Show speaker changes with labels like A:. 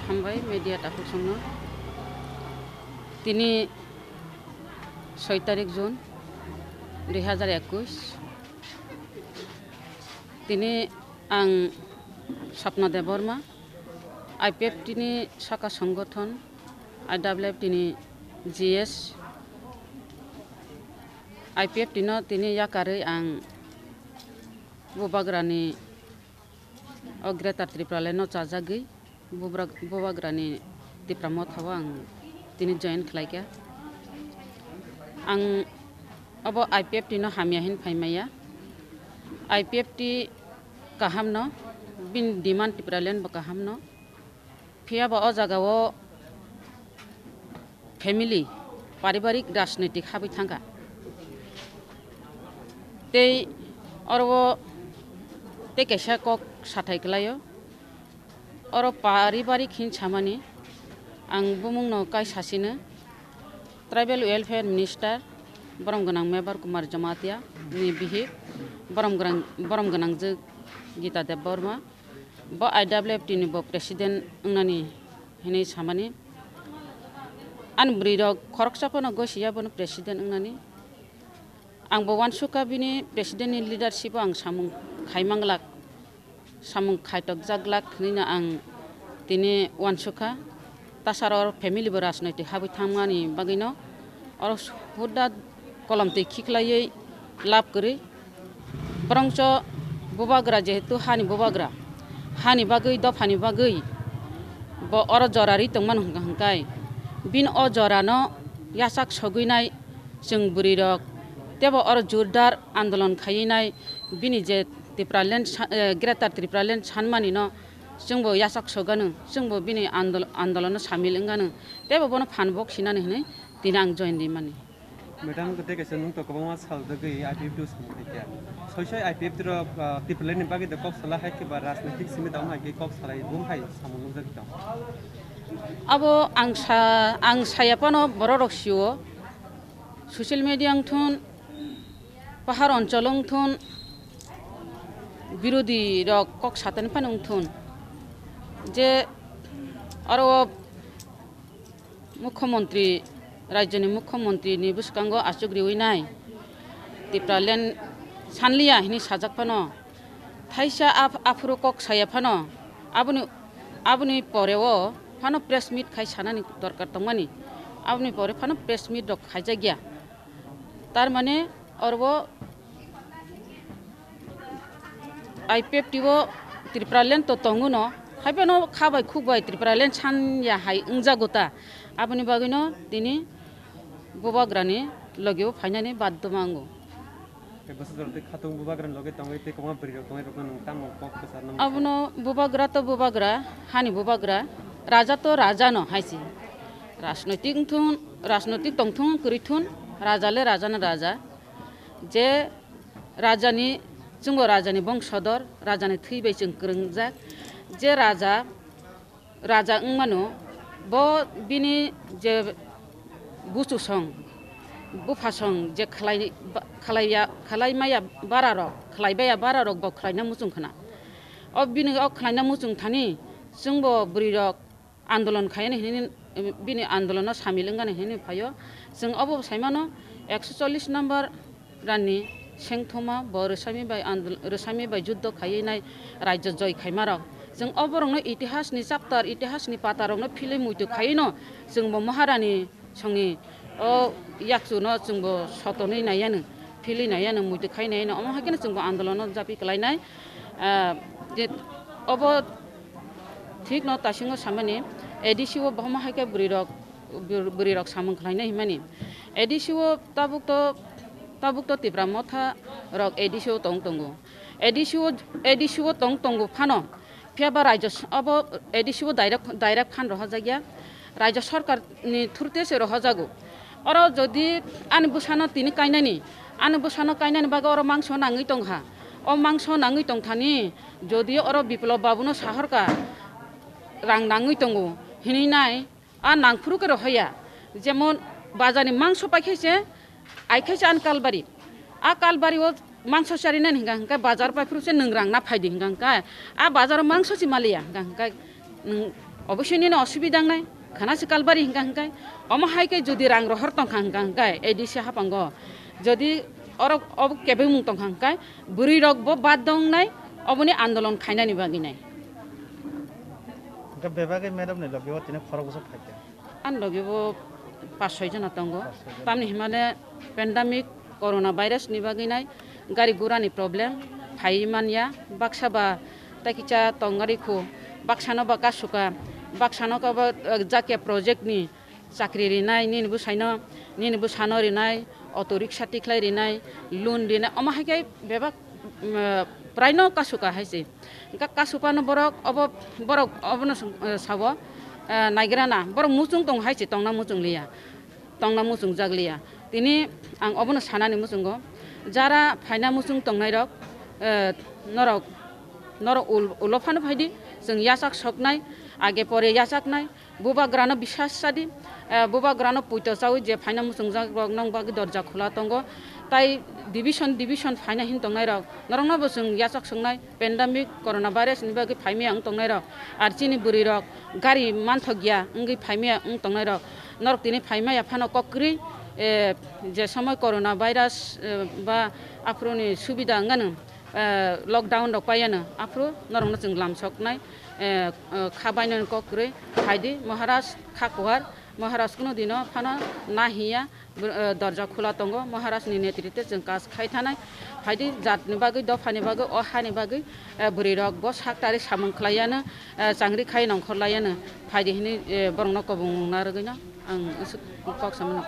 A: हामबाय मेडिया टाकुसंनो তিনি 6 তারিখ জুন 2021 তিনি आं सपना देबबर्मा IPF टिनि शाखा संगठन IWF टिनि GS IPF टिनो तिनि याकारै आं बुबाग्रानि अग्रेतार त्रिप्रालेनो चाजागै बुबाग्रानि तिप्रामो थाव आं तिनि जयन खलायगा आं अब IPF टिनो हामियाहिन फाइमाया IPF टी काहामनो बिन डिमांड तिप्रालेन बकाहामनो फिया बा अजागाव फैमिली पारिवारिक राजनीतिक हाबै थांगा ते और वो ते कैसा कक साथाय गलायो और पारिवारिक हिन सामानि आं बुमुंनो काय सासिनो ट्राइबल वेलफेयर मिनिस्टार बरमगोनां मेबर कुमार जमातिया नि बिहि बरमगोनां जो गीता देबबर्मा ब IWF टिनि ब प्रेसिडेंट अंनानि हिनै सामानि आन ब्रिरक खरकसापनो गसियाबनो प्रेसिडेंट अंनानि आं बवानसुका बिनि प्रेसिडेंटनि लिडारशिप आं सामुं खायमांलाक सामुं खायटक जागलाक निना आं तिनि वानसुका तासार और फैमिली ब राजनैतिक हाबै थांमानि बागैनो और हुदा कलमते खिखलायै लाभ करी बरंच बुबाग्रा जेहेतु हानि बागै दफानि बागै ब और जरारि तंमान हंकाय बिन अ जरानो यासाक सगैनाय जों बुरिरक तेबो और जोरदार आंदोलन खायैनाय बिनि जे त्रिप्रालेण्ड ग्रेटार त्रिप्रालेण्ड सानमानिनो जोंबो यासाक सगानो जोंबो बिनि आंदोलन सामिल अंगानो तेबो बनो फानबक सिनानै हनै दिन आं जयन दिमानि
B: मैडम गते कैसे नुं तो कबमा साल दगै IPF टू समखैया सयसय IPF तिर त्रिप्रालेण्ड बागै द कक सला है कि बा राजनीतिक सिमे दाव हाय कक सलाय बुम हाय सामुनु जगता
A: अब आं सायापानो बर रक्सियो सोशल मीडिया थुन पाहाड़ अंचल थुन विरोधी रक कक सातन पान थुन जे और मुख्यमंत्री राज्यनि मुख्यमंत्री नि बुसकांगो आसुग्रिवैनाय त्रिप्रालेण्ड सानलिया हिनि साजाकपानो थाइसा आफुरो कक सायापानो आबुनि परेवो फानो प्रेस मीट खाय सानानि दरकार तंमानि आबुनि परे फानो प्रेस मीट रक खायजा गया तार माने और वो IPF टिवो त्रिप्रालेण्ड तो तंगुनो हायबेनो खाबाय खुबाय त्रिप्रालेण्ड सानया हाय अंजागोता आबुनि बागैनो दिनि बुबाग्रानि लगेव फाइनानि बाद्दो मांगो अबनो बुबाग्रा तो बुबाग्रा हानि बुबाग्रा राजा तो राजा न हायसि राजनैतिक तंथुन करिथुन राजाले राजानो राजा जे राजानि जोंबो राजानि बंशधर राजानि थैबाय जों गोरोंजा जे राजा मानो ब बिनि जे बुसुसं बुफासं जे खालायमाया बारा रक ब खालायना मुजुं खना अब बिनि खालायना मुजुं थानि जोंबो बुरिरक आंदोलन खायने बिनि आंदोलन सामिल गाने हिनि फायो जों अब साइमानो 140 नम्बर राननि सेंथमा ब रसामी बाय युद्ध खायैनाय राज्य जय खायमारक जों अबरंनो इतिहासनि चैप्टार इतिहासनि पातारंनो फिल्म मुइतो खायैनो जोंबो महारानी संनि याक्सुनो जोंबो सतनै नायानो फिलि नायानो मुइतो खायनायानो अमहाकेनो जोंबो आंदोलन जापि कलायनाय अब ठीक न तासिङो सामानि एडिसिओ बहमाहाके बुरिरक सामं खलायनाय हिमानि एडिसिओ ताबुक तिब्रा मथा रक एडिसिओ तंगो एडिसिओ तंगो फानो फियाबा राज्य अब एडिसिओ डाइरेक्ट फान रहा जागिया राज्य सरकार नि थुरते से रहा जागो और जदि आन बुसानो तिनि कायनानि बागा और मांस नाङै तंहा ओ मांस नाङै तंथानि जदि और बिप्लब बाबुनो साहरका रां नाङै तंगो हिनिनाय आ नांफुरुके रहया जेमन बाजारनि मांस पाइखायसे आइखायसे आन कालबारि आ कालबारि ओ मांस चारिना हिंगा बाजार पाइफ्रुसे नंरां ना फायदि हिंगा आ बाजार मांस सि मालिया हिंगा অবশ্যই নিয়ে অসুবিধা নাই খানাসি কালবারি হিংকা হিংকাই অমাহাইকে যদি রাং রহর তংখা হিংকা হিংকাই এডিসি হাপাঙ্গ যদি অরক অব কেবে মুং তংখা হিংকাই বুড়ি রকবো বাদ দং নাই অবনি আন্দোলন খাইনানি বাগি নাই
C: বেবাগে ম্যাডাম নিল বেও তিনি খরক বছর থাকে
A: আন লগেবো 5-6 জন তঙ্গ তামনি হিমালে প্যান্ডামিক করোনা ভাইরাস নি বাগি নাই গাড়ি গুড়ানি প্রবলেম ফাইমানিয়া বাক্সাবা তাকিচা তঙ্গারি খো বাক্সানো বা কাসুকা বাক্সানো কাবা জাকিয়া প্রজেক্ট নি চাকরি রিনাই নিনবু সাইনো নিনবু সানো Rinnai auto rickshaw টিকলাই Rinnai loan Rinnai অমাহাইকাই বেবা প্রায়নো কাসুকা হাইছে কাসুপানো বরক বরক অবন সাব নাইগ্রানা বরক মুচুং দं হাইছে তংনা মুচুং লিয়া তংনা মুচুং জাগলিয়া তিনি आं অবন সানানি মুচুंगो যারা ফাইনা মুচুং তংনাই রক নরক নরক উলফানো ফাইদি जों यासाक सकनाय आगे परे यासाक नाय बुबा ग्रानो बिसास सादि बुबा ग्रानो पुइतो चाउ जे फाइना मुसुं जाक नं बागि दरजा खुला तंगो ताई डिविशन फाइना हिन तंगनाय रक नरंना बसुं यासाक संनाय पेन्डेमिक कोरोना भाइरास नि बागि फाइमे आं तंगनाय रक आरचिनि बुरि रक गारि मानथगिया अंगि फाइमे आं तंगनाय रक नरक तिनि फाइमा याफानो कक्रि जे समय कोरोना भाइरास बा आफ्रोनि सुबिदा अंगानो लकडाउन रक पायानो आफ्रो नरंना जों लामसकनाय खाबायनो कक्रि फाइदि महाराज खाकुहार महाराज कुनो दिनो फाना नाहिया दरजा खुला तंगो महाराज नि नेतृत्व जों काज खायथानाय फाइदि जातनि बागै दफानि बागै अहानि बागै बुरि रक ब साकटारि सामं खलायानो चांग्रि खाय नंखरलायानो फाइदि हिनि बरंनो कबुं नारगैना आं कक्सामनो